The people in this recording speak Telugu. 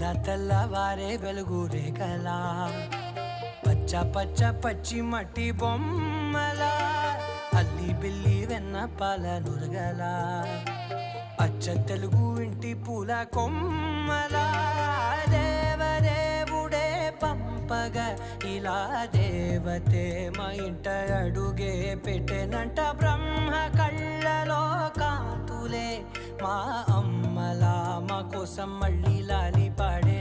ఇలా తెల్లవారే వెలుగు రేఖలా పచ్చ పచ్చ పచ్చి మట్టి బొమ్మలా అల్లి బిల్లి వెన్న పాల నురగలా అచ్చ తెలుగు ఇంటి పూల కొమ్మలా దేవదేవుడే పంపగా ఇలా దేవతే మా ఇంట అడుగే పెట్టెనంట బ్రహ్మ కళ్ళలో కాంతులే మా అమ్మలా మా కోసం మళ్ళీ లాలి పాడే